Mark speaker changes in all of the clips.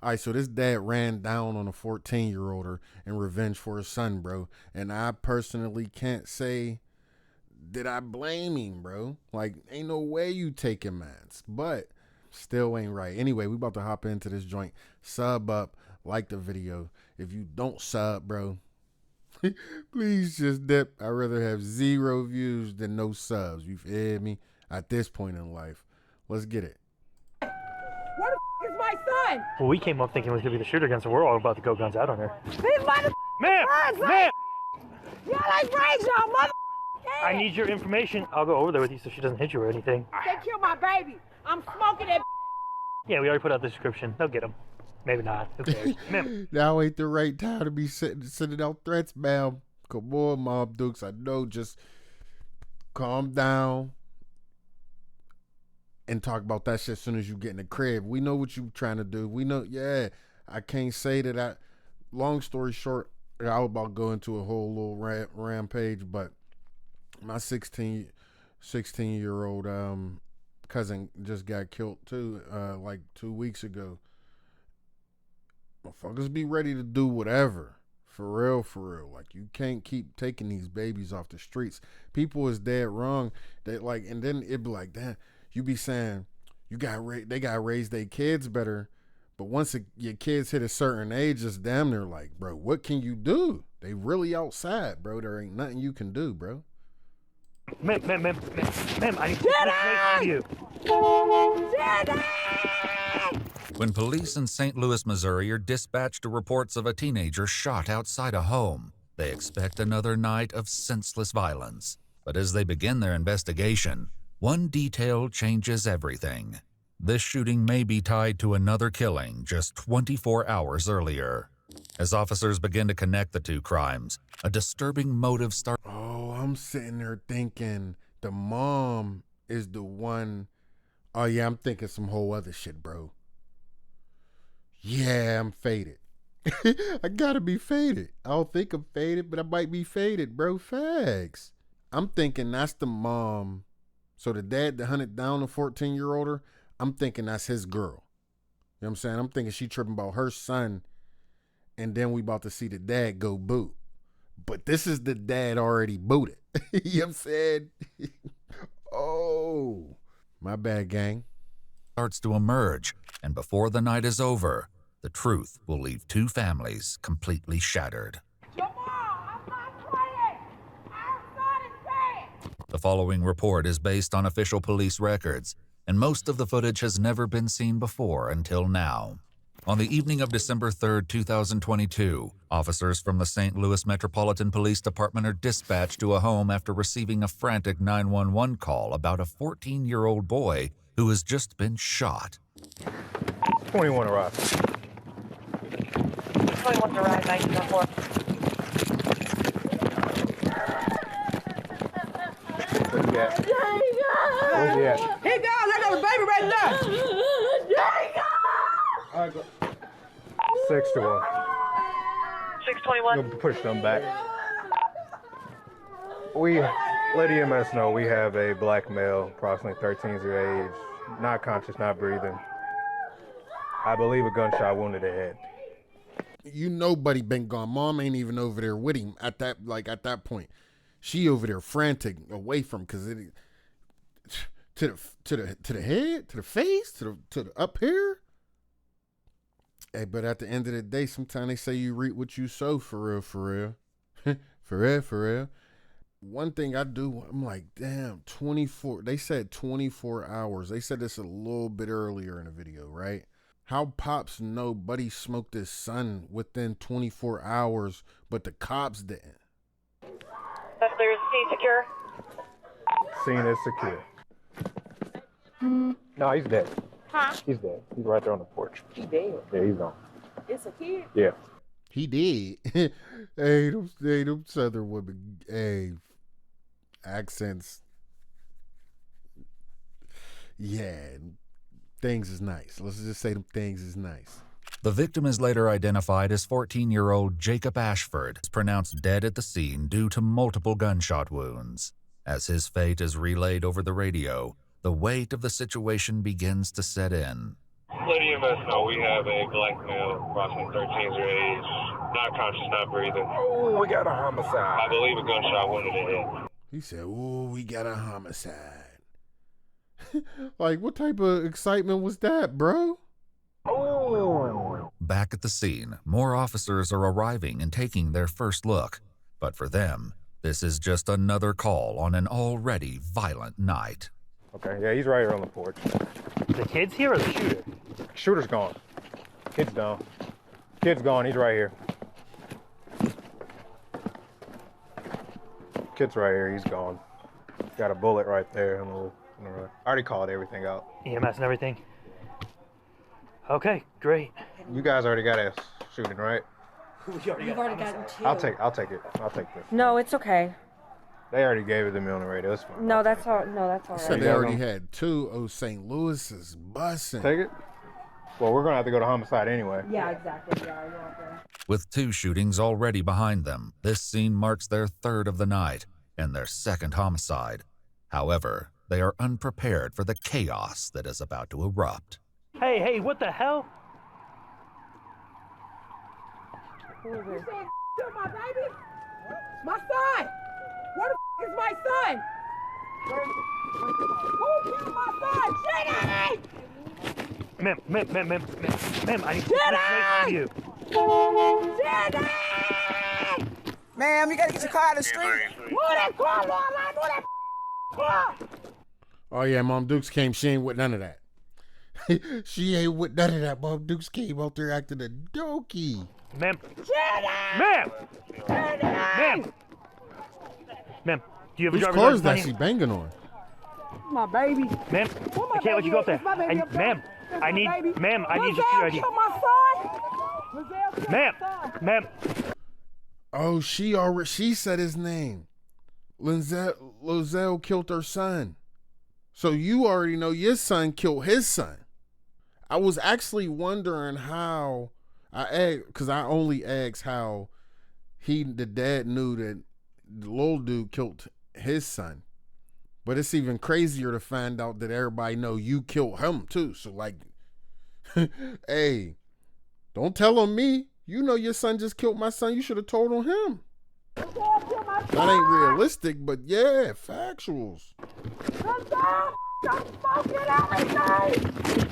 Speaker 1: All right, so this dad ran down on a 14-year-old in revenge for his son, bro. And I personally can't say that I blame him, bro. Like, ain't no way you taking mans, but still ain't right. Anyway, we about to hop into this joint. Sub up, like the video. If you don't sub, bro, please just dip. I'd rather have 0 views than no subs. You feel me? At this point in life, let's get it.
Speaker 2: Where the is my son?
Speaker 3: Well, we came up thinking he was gonna be the shooter again, so we're all about to go guns out on her.
Speaker 2: These mother
Speaker 3: Ma'am! Ma'am!
Speaker 2: y'all like raise y'all mother.
Speaker 3: I need your information. I'll go over there with you so she doesn't hit you or anything.
Speaker 2: They killed my baby. I'm smoking that.
Speaker 3: Yeah, we already put out the description. They'll get him. Maybe not. Who cares? Ma'am.
Speaker 1: Now ain't the right time to be sending out threats, ma'am. Come on, Mom Dukes. I know, just calm down and talk about that shit as soon as you get in the crib. We know what you trying to do. We know, yeah. I can't say that long story short, I was about to go into a whole little rampage, but my 16-year-old cousin just got killed too, like 2 weeks ago. Motherfuckers be ready to do whatever. For real. Like, you can't keep taking these babies off the streets. People is dead wrong. They like, and then it be like, damn, you be saying they got to raise their kids better. But once your kids hit a certain age, it's damn near like, bro, what can you do? They really outside, bro. There ain't nothing you can do, bro.
Speaker 3: Ma'am, I need to speak to you.
Speaker 4: When police in St. Louis, Missouri are dispatched to reports of a teenager shot outside a home, they expect another night of senseless violence. But as they begin their investigation, one detail changes everything. This shooting may be tied to another killing just 24 hours earlier. As officers begin to connect the two crimes, a disturbing motive starts.
Speaker 1: Oh, I'm sitting there thinking the mom is the one. Oh, yeah, I'm thinking some whole other shit, bro. Yeah, I'm faded. I gotta be faded. I don't think I'm faded, but I might be faded, bro. Facts. I'm thinking that's the mom. So the dad that hunted down the 14-year-old, I'm thinking that's his girl. You know what I'm saying? I'm thinking she tripping about her son, and then we about to see the dad go boot. But this is the dad already booted. You know what I'm saying? Oh, my bad, gang.
Speaker 4: Starts to emerge, and before the night is over, the truth will leave two families completely shattered.
Speaker 2: Jamal, I'm not playing. Our son is dead.
Speaker 4: The following report is based on official police records, and most of the footage has never been seen before until now. On the evening of December 3rd, 2022, officers from the St. Louis Metropolitan Police Department are dispatched to a home after receiving a frantic 911 call about a 14-year-old boy who has just been shot.
Speaker 5: 21 arrived.
Speaker 6: 21 arrived, 1904.
Speaker 5: Where's he at? Where's he at?
Speaker 2: Hey, guys, I got a baby right now.
Speaker 5: All right, go. 6 to 1.
Speaker 6: 621.
Speaker 5: You'll push them back. Let EMS know we have a black male, approximately 13 years of age, not conscious, not breathing. I believe a gunshot wounded the head.
Speaker 1: You know, Buddy been gone. Mom ain't even over there with him at that point. She over there frantic away from, because it to the head, to the face, to the up here. Hey, but at the end of the day, sometimes they say you reap what you sow, for real. for real. One thing I do, I'm like, damn, 24. They said 24 hours. They said this a little bit earlier in the video, right? How Pops know Buddy smoked his son within 24 hours, but the cops didn't?
Speaker 6: That's clear. Is C secure?
Speaker 5: Scene is secure. No, he's dead.
Speaker 2: Huh?
Speaker 5: He's dead. He's right there on the porch.
Speaker 2: He dead.
Speaker 5: Yeah, he's gone.
Speaker 2: It's a kid.
Speaker 5: Yeah.
Speaker 1: He did. Hey, them Southern women, hey, accents. Yeah, things is nice. Let's just say them things is nice.
Speaker 4: The victim is later identified as 14-year-old Jacob Ashford, pronounced dead at the scene due to multiple gunshot wounds. As his fate is relayed over the radio, the weight of the situation begins to set in.
Speaker 5: Let EMS know we have a black male, approximately 13 years of age, not conscious, not breathing.
Speaker 7: Oh, we got a homicide.
Speaker 5: I believe a gunshot wounded in the head.
Speaker 1: He said, "Ooh, we got a homicide." Like, what type of excitement was that, bro?
Speaker 7: Oh.
Speaker 4: Back at the scene, more officers are arriving and taking their first look. But for them, this is just another call on an already violent night.
Speaker 5: Okay, yeah, he's right here on the porch.
Speaker 3: The kid's here or the shooter?
Speaker 5: Shooter's gone. Kid's down. Kid's gone, he's right here. Kid's right here, he's gone. Got a bullet right there. I already called everything out.
Speaker 3: EMS and everything? Okay, great.
Speaker 5: You guys already got a shooting, right?
Speaker 8: You've already gotten two.
Speaker 5: I'll take it. I'll take this.
Speaker 8: No, it's okay.
Speaker 5: They already gave it to me on the radio. It's fine.
Speaker 8: No, that's all. No, that's all
Speaker 1: Said
Speaker 8: right.
Speaker 1: they already had two. Oh, St. Louis is bussing.
Speaker 5: Take it? Well, we're gonna have to go to homicide anyway.
Speaker 8: Yeah, exactly. Yeah, you're okay.
Speaker 4: With 2 shootings already behind them, this scene marks their third of the night and their second homicide. However, they are unprepared for the chaos that is about to erupt.
Speaker 3: Hey, what the hell?
Speaker 2: You said kill my baby? My son! Where the is my son? Who killed my son? Jenny!
Speaker 3: Ma'am, I need to you.
Speaker 2: Jenny!
Speaker 9: Ma'am, you gotta get your car out of the street.
Speaker 2: Move that car, Lord, move that car!
Speaker 1: Oh yeah, Mom Dukes came. She ain't with none of that. She ain't with none of that. Mom Dukes came out there acting a dokey.
Speaker 3: Ma'am.
Speaker 2: Jenny!
Speaker 3: Ma'am, do you have a
Speaker 1: Whose
Speaker 3: driver's
Speaker 1: car is
Speaker 3: license
Speaker 1: that
Speaker 3: on
Speaker 1: she
Speaker 3: you?
Speaker 1: banging on?
Speaker 2: My baby.
Speaker 3: Ma'am, I can't let you go up there. Ma'am, I need your security ID.
Speaker 2: Kill my son! Lizelle killed my son.
Speaker 3: Ma'am.
Speaker 1: Oh, she said his name. Lozelle killed her son. So you already know your son killed his son. I was actually wondering how because I only asked how the dad knew that the little dude killed his son. But it's even crazier to find out that everybody know you killed him too. So like, hey, don't tell on me. You know your son just killed my son. You should have told on him. That ain't realistic, but yeah, factuals.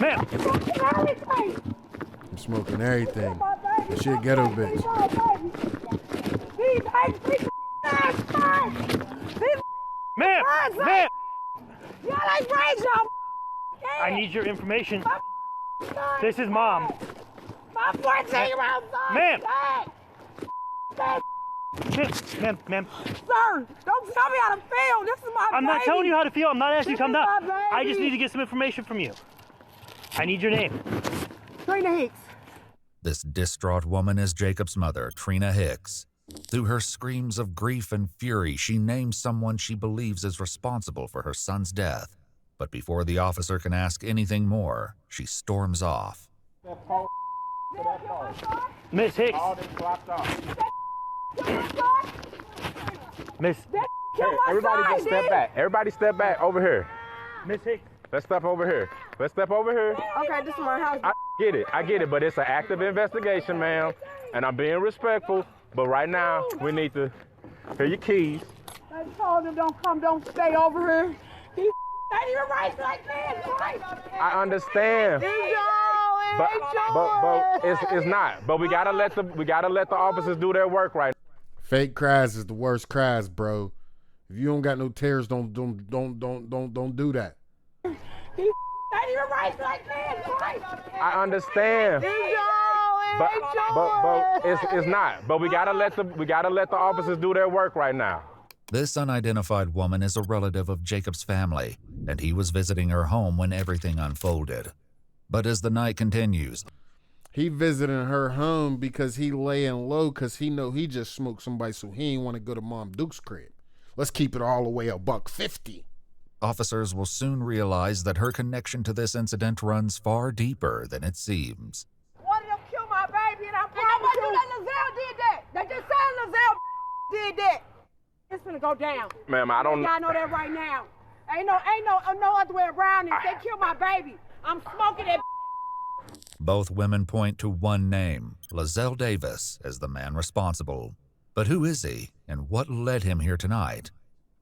Speaker 3: Ma'am.
Speaker 1: I'm smoking everything. She a ghetto bitch.
Speaker 3: Ma'am.
Speaker 2: Y'all ain't raised y'all.
Speaker 3: I need your information. This is Mom.
Speaker 2: My 14-year-old son.
Speaker 3: Ma'am.
Speaker 2: Dead.
Speaker 3: Ma'am.
Speaker 2: Sir, don't tell me how to feel. This is my baby.
Speaker 3: I'm not telling you how to feel. I'm not asking you to come
Speaker 2: This is
Speaker 3: down.
Speaker 2: my
Speaker 3: I just
Speaker 2: baby.
Speaker 3: need to get some information from you. I need your name.
Speaker 2: Trina Hicks.
Speaker 4: This distraught woman is Jacob's mother, Trina Hicks. Through her screams of grief and fury, she names someone she believes is responsible for her son's death. But before the officer can ask anything more, she storms off.
Speaker 3: Miss Hicks. Miss.
Speaker 7: Hey, everybody just step back. Everybody step back over here.
Speaker 3: Miss Hicks.
Speaker 7: Let's step over here. Let's step over here.
Speaker 8: Okay, this is my house.
Speaker 7: I get it, but it's an active investigation, ma'am. And I'm being respectful, but right now, we need to hear your keys.
Speaker 2: I told him don't stay over here. These ain't even right like man.
Speaker 7: I understand. But it's not. But we gotta let the officers do their work right.
Speaker 1: Fake cries is the worst cries, bro. If you don't got no tears, don't do that.
Speaker 2: These ain't even right like man.
Speaker 7: I understand. But it's not. But we gotta let the officers do their work right now.
Speaker 4: This unidentified woman is a relative of Jacob's family, and he was visiting her home when everything unfolded. But as the night continues,
Speaker 1: He visiting her home because he laying low because he know he just smoked somebody, so he ain't want to go to Mom Duke's crib. Let's keep it all the way $150.
Speaker 4: officers will soon realize that her connection to this incident runs far deeper than it seems.
Speaker 2: One of them killed my baby, and I promise you that Lizelle did that. They just said Lizelle did that. It's gonna go down.
Speaker 7: Ma'am, I don't.
Speaker 2: Y'all know that right now. Ain't no other way around it. They killed my baby. I'm smoking that.
Speaker 4: Both women point to one name, Lizelle Davis, as the man responsible. But who is he, and what led him here tonight?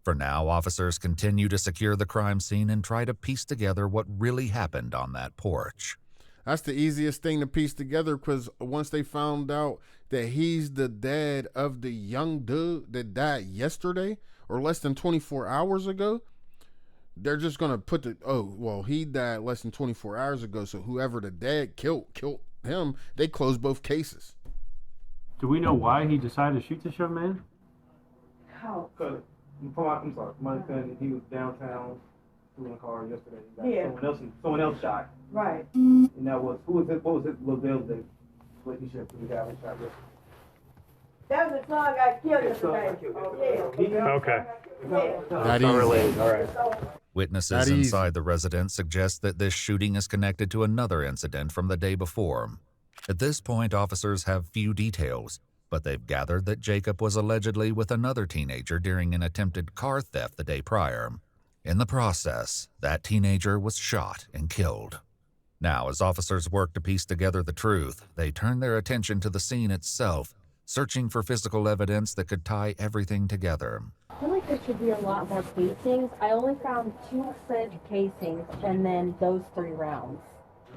Speaker 4: For now, officers continue to secure the crime scene and try to piece together what really happened on that porch.
Speaker 1: That's the easiest thing to piece together, because once they found out that he's the dad of the young dude that died yesterday or less than 24 hours ago, they're just going to put he died less than 24 hours ago, so whoever the dad killed him, they closed both cases.
Speaker 10: Do we know why he decided to shoot this young man?
Speaker 8: How?
Speaker 11: I'm sorry, my son, he was downtown in a car yesterday.
Speaker 8: Yeah.
Speaker 11: Someone else shot.
Speaker 8: Right.
Speaker 11: And that was, what was it, Lizelle's relationship with the guy who shot yesterday?
Speaker 8: That was the son got killed yesterday.
Speaker 3: Okay.
Speaker 1: That
Speaker 3: Not
Speaker 1: easy.
Speaker 3: related. All right.
Speaker 4: Witnesses
Speaker 1: That easy.
Speaker 4: inside the residence suggest that this shooting is connected to another incident from the day before. At this point, officers have few details, but they've gathered that Jacob was allegedly with another teenager during an attempted car theft the day prior. In the process, that teenager was shot and killed. Now, as officers work to piece together the truth, they turn their attention to the scene itself, searching for physical evidence that could tie everything together.
Speaker 12: I feel like there should be a lot more casings. I only found 2 said casings and then those 3 rounds.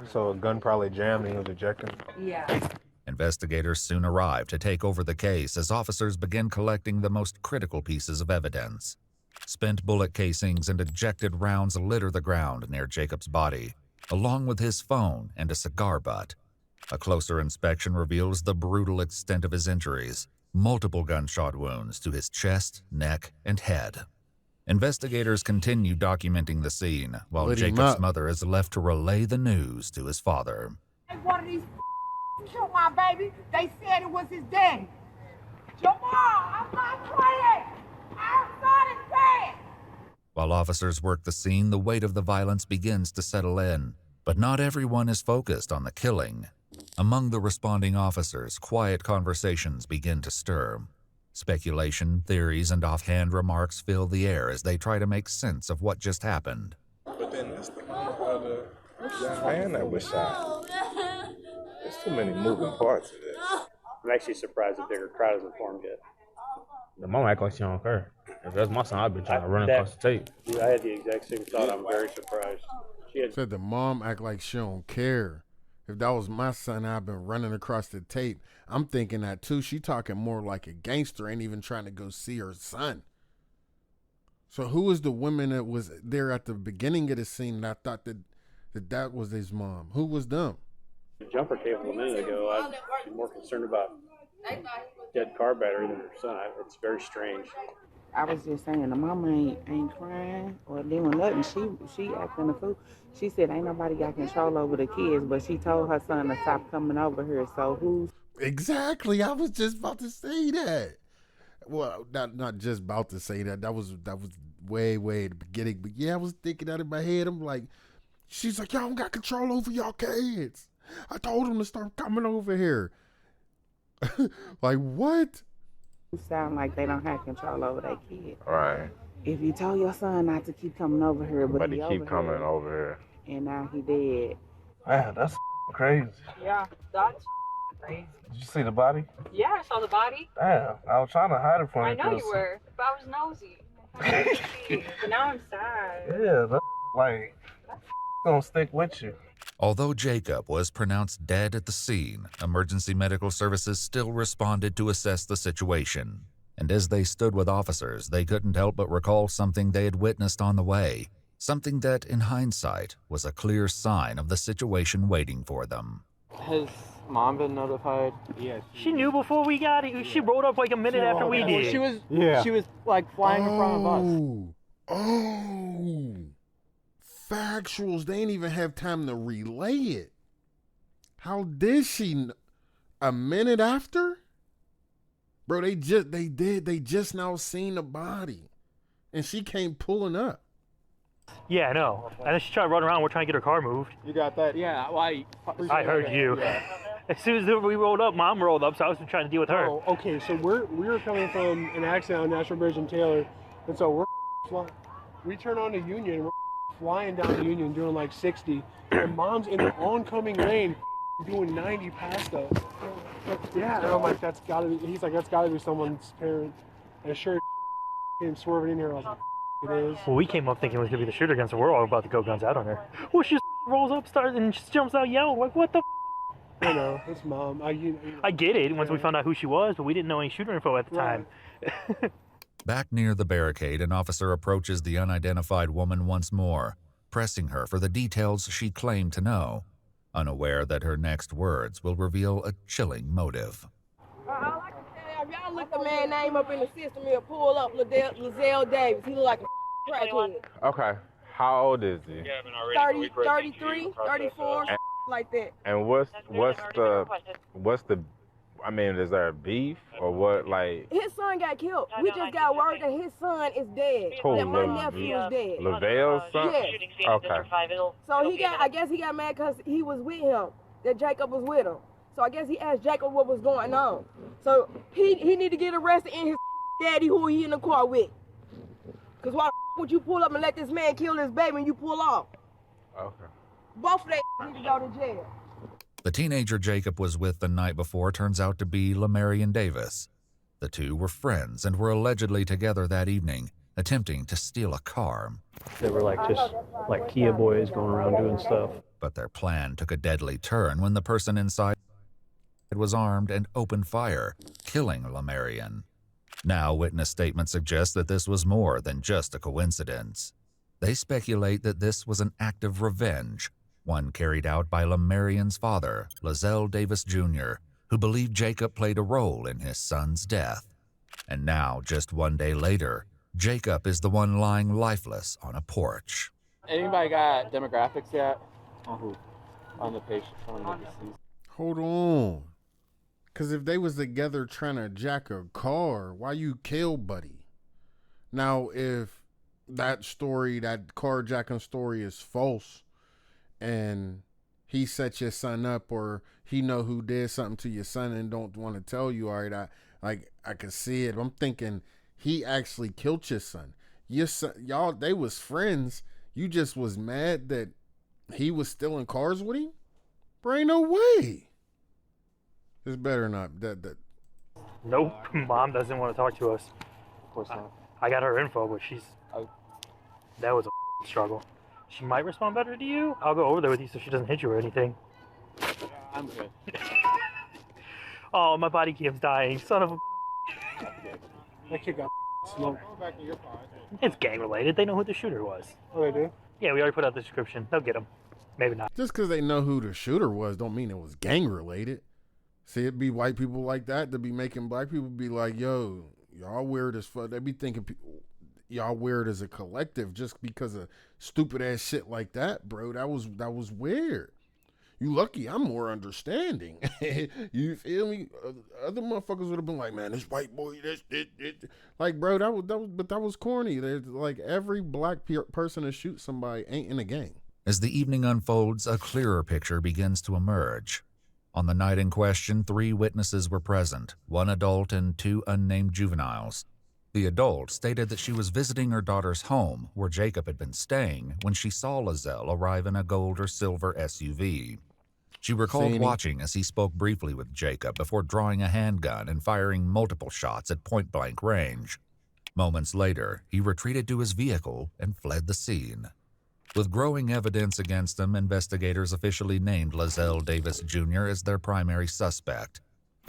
Speaker 5: So a gun probably jammed and he was ejecting.
Speaker 12: Yeah.
Speaker 4: Investigators soon arrive to take over the case as officers begin collecting the most critical pieces of evidence. Spent bullet casings and ejected rounds litter the ground near Jacob's body, along with his phone and a cigar butt. A closer inspection reveals the brutal extent of his injuries, multiple gunshot wounds to his chest, neck, and head. Investigators continue documenting the scene, while
Speaker 1: Lit him
Speaker 4: Jacob's
Speaker 1: up.
Speaker 4: mother is left to relay the news to his father.
Speaker 2: Hey, one of these killed my baby. They said it was his daddy. Jamal, I'm not playing. Our son is dead.
Speaker 4: While officers work the scene, the weight of the violence begins to settle in, but not everyone is focused on the killing. Among the responding officers, quiet conversations begin to stir. Speculation, theories, and offhand remarks fill the air as they try to make sense of what just happened.
Speaker 5: But then that's the man that was shot. There's too many moving parts of this.
Speaker 10: I'm actually surprised a bigger crowd hasn't formed yet.
Speaker 7: The mom act like she don't care. If that's my son, I've been trying to run across the tape.
Speaker 10: Dude, I had the exact same thought. I'm very surprised. She had
Speaker 1: Said the mom act like she don't care. If that was my son, I've been running across the tape. I'm thinking that too. She talking more like a gangster, ain't even trying to go see her son. So who was the woman that was there at the beginning of the scene that I thought that was his mom? Who was them?
Speaker 10: the jumper cable a minute ago. I'd be more concerned about dead car battery than her son. It's very strange.
Speaker 9: I was just saying, the mama ain't crying or doing nothing. She acting a fool. She said ain't nobody got control over the kids, but she told her son to stop coming over here. So who's...
Speaker 1: Exactly. I was just about to say that. Well, not just about to say that. That was way at the beginning. But yeah, I was thinking that in my head. I'm like, she's like, y'all don't got control over y'all kids. I told them to start coming over here. Like, what?
Speaker 9: Sound like they don't have control over their kids.
Speaker 5: Right.
Speaker 9: If you told your son not to keep coming over here, but
Speaker 5: he keep coming over here.
Speaker 9: And now he dead.
Speaker 11: Man, that's crazy.
Speaker 6: Yeah, that's crazy.
Speaker 11: Did you see the body?
Speaker 6: Yeah, I saw the body.
Speaker 11: Damn, I was trying to hide it from you.
Speaker 6: I know you were, but I was nosy. I wanted to see, but now I'm sad.
Speaker 11: Yeah, that's like, gonna stick with you.
Speaker 4: Although Jacob was pronounced dead at the scene, emergency medical services still responded to assess the situation. And as they stood with officers, they couldn't help but recall something they had witnessed on the way, something that, in hindsight, was a clear sign of the situation waiting for them.
Speaker 13: Has mom been notified?
Speaker 3: Yeah. She knew before we got it. She rolled up like a minute after we did.
Speaker 13: She was like flying in front of us.
Speaker 1: Oh. Factuals. They ain't even have time to relay it. How did she? A minute after? Bro, they just now seen the body. And she came pulling up.
Speaker 3: Yeah, I know. And then she tried to run around. We're trying to get her car moved.
Speaker 13: You got that? Yeah, well,
Speaker 3: I heard you. Yeah. As soon as we rolled up, Mom rolled up, so I was trying to deal with her.
Speaker 13: Oh, okay. So we were coming from an accident on National Bridge in Taylor, and so we turn on the Union. We're flying down the Union doing like 60, and Mom's in the oncoming lane doing 90 past us. Yeah, and I'm like, that's gotta be, he's like, that's gotta be someone's parent. And sure, came swerving in here, I was like, it is.
Speaker 3: Well, we came up thinking it was gonna be the shooter gun, so we're all about to go guns out on her. Well, she just rolls up, starts, and just jumps out yelling, like, what the
Speaker 13: I know, it's mom.
Speaker 3: I get it once we found out who she was, but we didn't know any shooter info at the time.
Speaker 4: Back near the barricade, an officer approaches the unidentified woman once more, pressing her for the details she claimed to know, unaware that her next words will reveal a chilling motive.
Speaker 8: All I can tell you, y'all look the man name up in the system, he'll pull up Lizelle Davis. He look like a crackhead.
Speaker 7: Okay. How old is he?
Speaker 8: 30, 33, 34, like that.
Speaker 7: And what's the I mean, is there a beef or what? Like,
Speaker 8: his son got killed. We just got word that his son is dead.
Speaker 7: Who,
Speaker 8: that my nephew is dead.
Speaker 7: Lavelle's son?
Speaker 8: Yes.
Speaker 7: Okay.
Speaker 8: So I guess he got mad because he was with him, that Jacob was with him. So I guess he asked Jacob what was going on. So he need to get arrested and his daddy who he in the car with. Because why would you pull up and let this man kill his baby and you pull off?
Speaker 7: Okay.
Speaker 8: Both of them need to go to jail.
Speaker 4: The teenager Jacob was with the night before turns out to be Lamarion Davis. The two were friends and were allegedly together that evening, attempting to steal a car.
Speaker 10: They were just Kia boys going around doing stuff.
Speaker 4: But their plan took a deadly turn when the person inside was armed and opened fire, killing Lamarion. Now, witness statements suggest that this was more than just a coincidence. They speculate that this was an act of revenge, one carried out by Lamarion's father, Lizelle Davis Jr., who believed Jacob played a role in his son's death. And now, just one day later, Jacob is the one lying lifeless on a porch.
Speaker 14: Anybody got demographics yet? On who? On the patient, on the deceased.
Speaker 1: Hold on. Because if they was together trying to jack a car, why you kill Buddy? Now, if that story, that carjacking story is false, and he set your son up, or he know who did something to your son and don't want to tell you, all right, I can see it. I'm thinking he actually killed your son. Your son, y'all, they was friends. You just was mad that he was still in cars with him? Bro, ain't no way. It's better not. That.
Speaker 3: Nope, Mom doesn't want to talk to us.
Speaker 14: Of course not.
Speaker 3: I got her info, but that was a struggle. She might respond better to you. I'll go over there with you so she doesn't hit you or anything.
Speaker 14: I'm good.
Speaker 3: Oh, my body cam's dying. Son of a...
Speaker 13: That kid got smoked.
Speaker 3: It's gang related. They know who the shooter was.
Speaker 13: Oh, they do?
Speaker 3: Yeah, we already put out the description. They'll get him. Maybe not.
Speaker 1: Just because they know who the shooter was don't mean it was gang related. See, it'd be white people like that to be making black people be like, yo, y'all weird as fuck. They be thinking y'all weird as a collective just because of stupid ass shit like that, bro. That was weird. You lucky I'm more understanding. You feel me? Other motherfuckers would have been like, man, this white boy, this. Like, bro, that was corny. There's like every black person that shoots somebody ain't in a gang.
Speaker 4: As the evening unfolds, a clearer picture begins to emerge. On the night in question, 3 witnesses were present, 1 adult and 2 unnamed juveniles. The adult stated that she was visiting her daughter's home, where Jacob had been staying, when she saw Lizelle arrive in a gold or silver SUV. She recalled watching as he spoke briefly with Jacob before drawing a handgun and firing multiple shots at point-blank range. Moments later, he retreated to his vehicle and fled the scene. With growing evidence against him, investigators officially named Lizelle Davis Jr. as their primary suspect.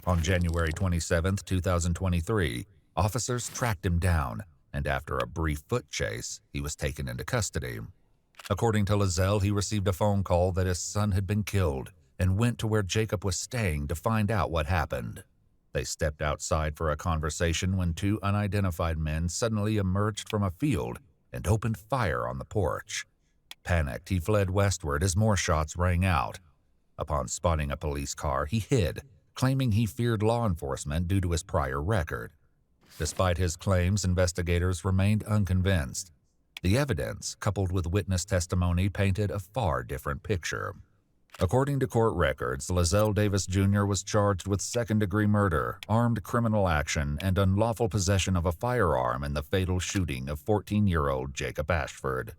Speaker 4: On January 27, 2023, officers tracked him down, and after a brief foot chase, he was taken into custody. According to Lizelle, he received a phone call that his son had been killed and went to where Jacob was staying to find out what happened. They stepped outside for a conversation when 2 unidentified men suddenly emerged from a field and opened fire on the porch. Panicked, he fled westward as more shots rang out. Upon spotting a police car, he hid, claiming he feared law enforcement due to his prior record. Despite his claims, investigators remained unconvinced. The evidence, coupled with witness testimony, painted a far different picture. According to court records, Lizelle Davis Jr. was charged with second-degree murder, armed criminal action, and unlawful possession of a firearm in the fatal shooting of 14-year-old Jacob Ashford.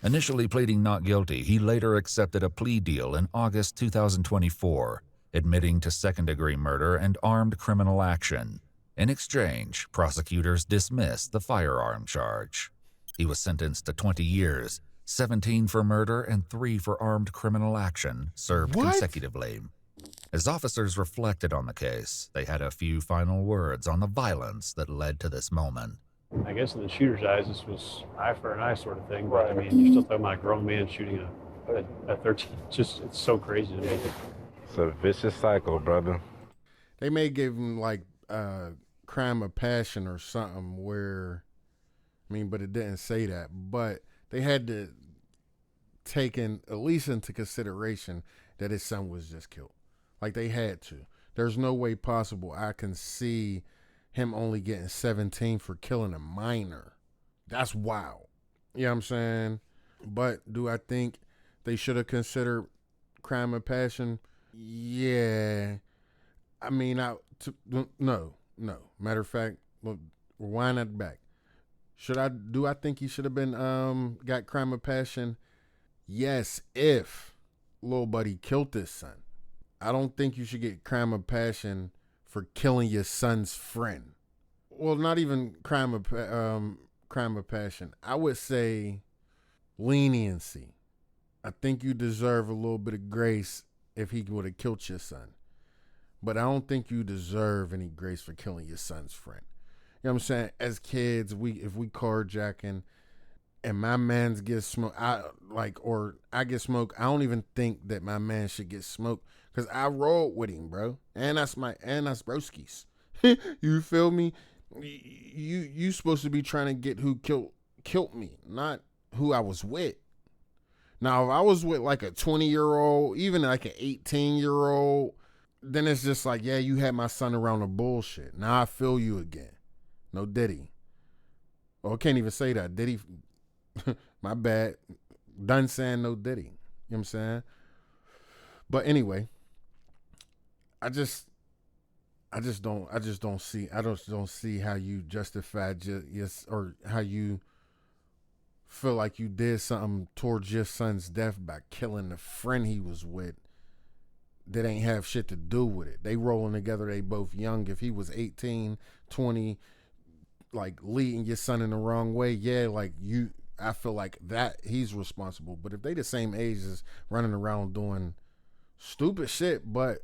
Speaker 4: Initially pleading not guilty, he later accepted a plea deal in August 2024, admitting to second-degree murder and armed criminal action. In exchange, prosecutors dismissed the firearm charge. He was sentenced to 20 years, 17 for murder and 3 for armed criminal action, served consecutively. As officers reflected on the case, they had a few final words on the violence that led to this moment.
Speaker 10: I guess in the shooter's eyes, this was eye for an eye sort of thing. But I mean, you're still talking about a grown man shooting a 13. It's so crazy to me.
Speaker 7: It's a vicious cycle, brother.
Speaker 1: They may give him like crime of passion or something where, I mean, but it didn't say that. But they had to take at least into consideration that his son was just killed. Like they had to. There's no way possible I can see him only getting 17 for killing a minor. That's wild. You know what I'm saying? But do I think they should have considered crime of passion? Yeah. I mean, no. Matter of fact, look, rewind that back. Do I think he should have been got crime of passion? Yes, if Lil Buddy killed his son. I don't think you should get crime of passion for killing your son's friend. Well, not even crime of passion. I would say leniency. I think you deserve a little bit of grace if he would have killed your son. But I don't think you deserve any grace for killing your son's friend. You know what I'm saying? As kids, if we carjacking and my man's get smoked, I get smoked, I don't even think that my man should get smoked because I rolled with him, bro. And that's broskies. You feel me? You supposed to be trying to get who killed me, not who I was with. Now, if I was with like a 20-year-old, even like an 18-year-old, then it's just like, yeah, you had my son around the bullshit. Now I feel you again. No Diddy. Oh, I can't even say that. Diddy, my bad. Done saying no Diddy. You know what I'm saying? But anyway, I just don't see how you justify or how you feel like you did something towards your son's death by killing the friend he was with that ain't have shit to do with it. They rolling together, they both young. If he was 18, 20, like leading your son in the wrong way, yeah, like I feel like that he's responsible. But if they the same age as running around doing stupid shit, but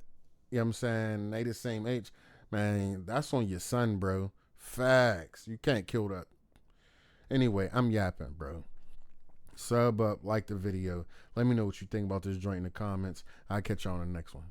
Speaker 1: you know what I'm saying, they the same age, man, that's on your son, bro. Facts. You can't kill that. Anyway, I'm yapping, bro. Sub up, like the video. Let me know what you think about this joint in the comments. I'll catch you on the next one.